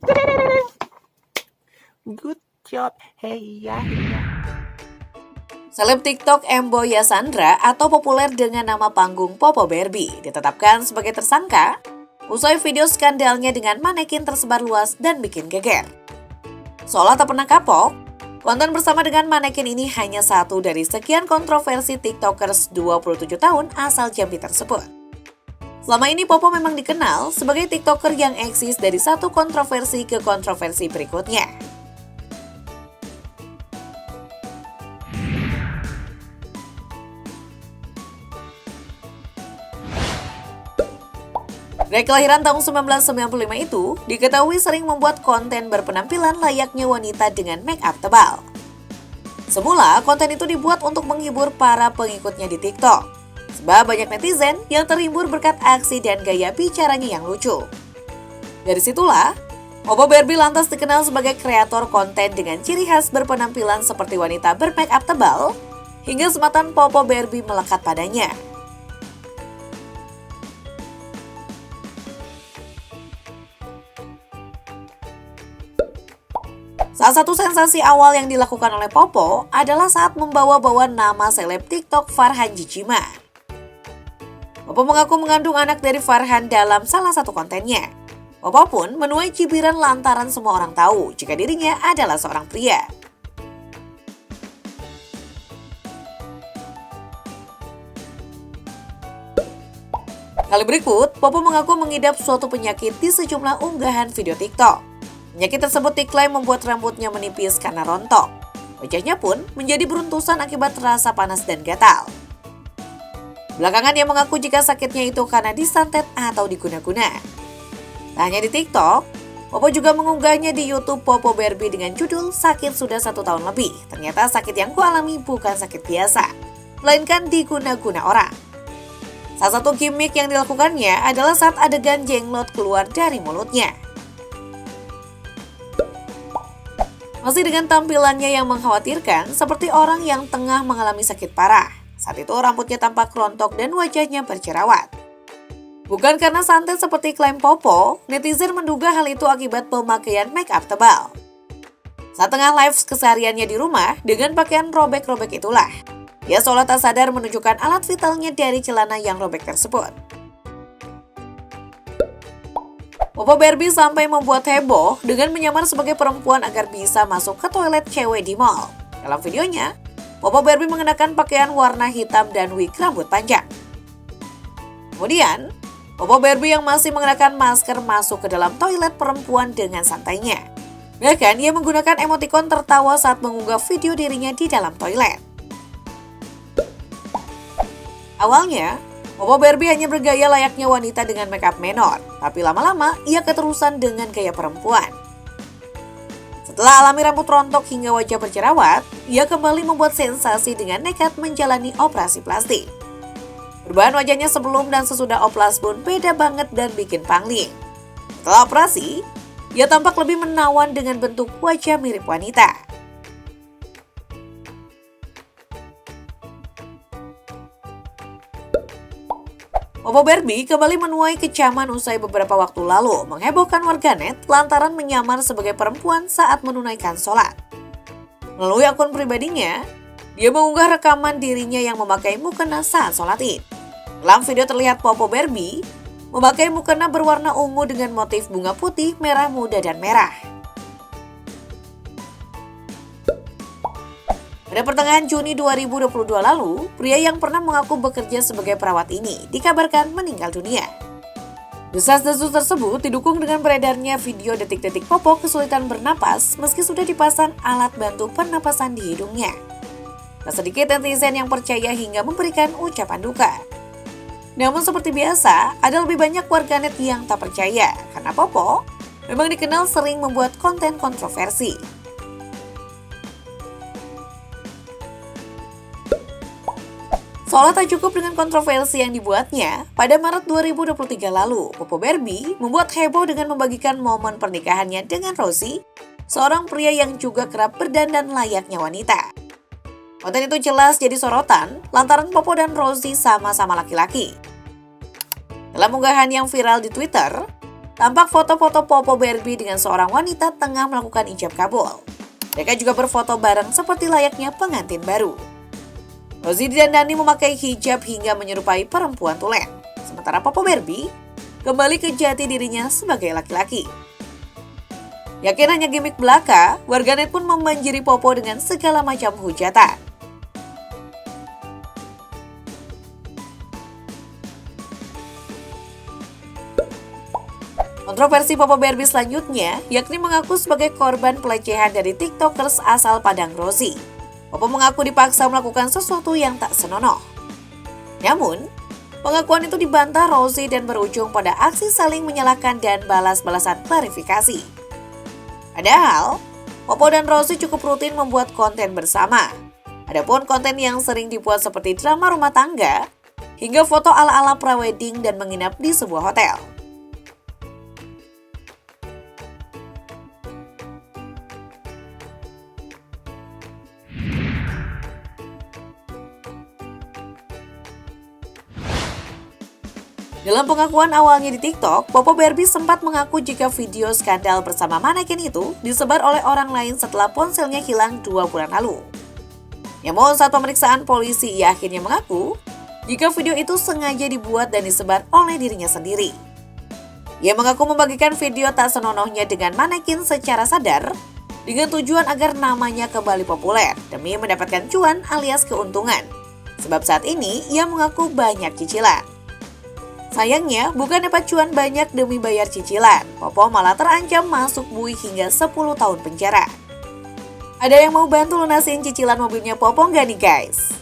Good job. Hey ya, ya. Seleb TikTok Embo Yasandra atau populer dengan nama panggung Popo Barbie ditetapkan sebagai tersangka usai video skandalnya dengan manekin tersebar luas dan bikin geger. Seolah tak pernah kapok, konten bersama dengan manekin ini hanya satu dari sekian kontroversi TikTokers 27 tahun asal Jambi tersebut. Selama ini Popo memang dikenal sebagai TikToker yang eksis dari satu kontroversi ke kontroversi berikutnya. Dari kelahiran tahun 1995 itu, diketahui sering membuat konten berpenampilan layaknya wanita dengan make up tebal. Semula, konten itu dibuat untuk menghibur para pengikutnya di TikTok. Sebab banyak netizen yang terhibur berkat aksi dan gaya bicaranya yang lucu. Dari situlah, Popo Barbie lantas dikenal sebagai kreator konten dengan ciri khas berpenampilan seperti wanita bermake up tebal, hingga sematan Popo Barbie melekat padanya. Salah satu sensasi awal yang dilakukan oleh Popo adalah saat membawa-bawa nama seleb TikTok Farhan Jijima. Popo mengaku mengandung anak dari Farhan dalam salah satu kontennya. Popo pun menuai cibiran lantaran semua orang tahu jika dirinya adalah seorang pria. Kali berikut, Popo mengaku mengidap suatu penyakit di sejumlah unggahan video TikTok. Penyakit tersebut diklaim membuat rambutnya menipis karena rontok. Wajahnya pun menjadi beruntusan akibat rasa panas dan gatal. Belakangan dia mengaku jika sakitnya itu karena disantet atau diguna-guna. Tak hanya di TikTok, Popo juga mengunggahnya di YouTube Popo Barbie dengan judul Sakit Sudah 1 tahun lebih. Ternyata sakit yang kualami bukan sakit biasa, melainkan diguna-guna orang. Salah satu gimmick yang dilakukannya adalah saat adegan jenglot keluar dari mulutnya. Masih dengan tampilannya yang mengkhawatirkan seperti orang yang tengah mengalami sakit parah. Saat itu rambutnya tampak rontok dan wajahnya berjerawat. Bukan karena santet seperti klaim Popo, netizen menduga hal itu akibat pemakaian make up tebal. Saat tengah live kesehariannya di rumah dengan pakaian robek-robek itulah, dia seolah tak sadar menunjukkan alat vitalnya dari celana yang robek tersebut. Popo Barbie sampai membuat heboh dengan menyamar sebagai perempuan agar bisa masuk ke toilet cewek di mall. Dalam videonya, Popo Barbie mengenakan pakaian warna hitam dan wig rambut panjang. Kemudian, Popo Barbie yang masih mengenakan masker masuk ke dalam toilet perempuan dengan santainya. Bahkan, ia menggunakan emotikon tertawa saat mengunggah video dirinya di dalam toilet. Awalnya, Popo Barbie hanya bergaya layaknya wanita dengan make up menor, tapi lama-lama ia keterusan dengan gaya perempuan. Setelah alami rambut rontok hingga wajah berjerawat, ia kembali membuat sensasi dengan nekat menjalani operasi plastik. Perubahan wajahnya sebelum dan sesudah operasi pun beda banget dan bikin pangling. Setelah operasi, ia tampak lebih menawan dengan bentuk wajah mirip wanita. Popo Barbie kembali menuai kecaman usai beberapa waktu lalu menghebohkan warganet lantaran menyamar sebagai perempuan saat menunaikan sholat. Melalui akun pribadinya, dia mengunggah rekaman dirinya yang memakai mukena saat sholat Id. Dalam video terlihat Popo Barbie memakai mukena berwarna ungu dengan motif bunga putih, merah muda, dan merah. Pada pertengahan Juni 2022 lalu, pria yang pernah mengaku bekerja sebagai perawat ini dikabarkan meninggal dunia. Desas-desus tersebut didukung dengan beredarnya video detik-detik Popo kesulitan bernapas meski sudah dipasang alat bantu pernapasan di hidungnya. Tak sedikit netizen yang percaya hingga memberikan ucapan duka. Namun seperti biasa, ada lebih banyak warganet yang tak percaya karena Popo memang dikenal sering membuat konten kontroversi. Seolah tak cukup dengan kontroversi yang dibuatnya, pada Maret 2023 lalu, Popo Barbie membuat heboh dengan membagikan momen pernikahannya dengan Rosie, seorang pria yang juga kerap berdandan layaknya wanita. Konten itu jelas jadi sorotan lantaran Popo dan Rosie sama-sama laki-laki. Dalam unggahan yang viral di Twitter, tampak foto-foto Popo Barbie dengan seorang wanita tengah melakukan ijab kabul. Mereka juga berfoto bareng seperti layaknya pengantin baru. Rosie didandani memakai hijab hingga menyerupai perempuan tulen. Sementara Popo Barbie kembali ke jati dirinya sebagai laki-laki. Yakin hanya gimik belaka, warganet pun membanjiri Popo dengan segala macam hujatan. Kontroversi Popo Barbie selanjutnya, yakni mengaku sebagai korban pelecehan dari TikTokers asal Padang Rosie. Popo mengaku dipaksa melakukan sesuatu yang tak senonoh. Namun, pengakuan itu dibantah Rosie dan berujung pada aksi saling menyalahkan dan balas-balasan klarifikasi. Padahal, Popo dan Rosie cukup rutin membuat konten bersama. Adapun konten yang sering dibuat seperti drama rumah tangga, hingga foto ala-ala prawedding dan menginap di sebuah hotel. Dalam pengakuan awalnya di TikTok, Popo Barbie sempat mengaku jika video skandal bersama manekin itu disebar oleh orang lain setelah ponselnya hilang 2 bulan lalu. Namun saat pemeriksaan polisi, ia akhirnya mengaku jika video itu sengaja dibuat dan disebar oleh dirinya sendiri. Ia mengaku membagikan video tak senonohnya dengan manekin secara sadar dengan tujuan agar namanya kembali populer demi mendapatkan cuan alias keuntungan. Sebab saat ini ia mengaku banyak cicilan. Sayangnya, bukan dapat cuan banyak demi bayar cicilan, Popo malah terancam masuk bui hingga 10 tahun penjara. Ada yang mau bantu lunasin cicilan mobilnya Popo nggak nih guys?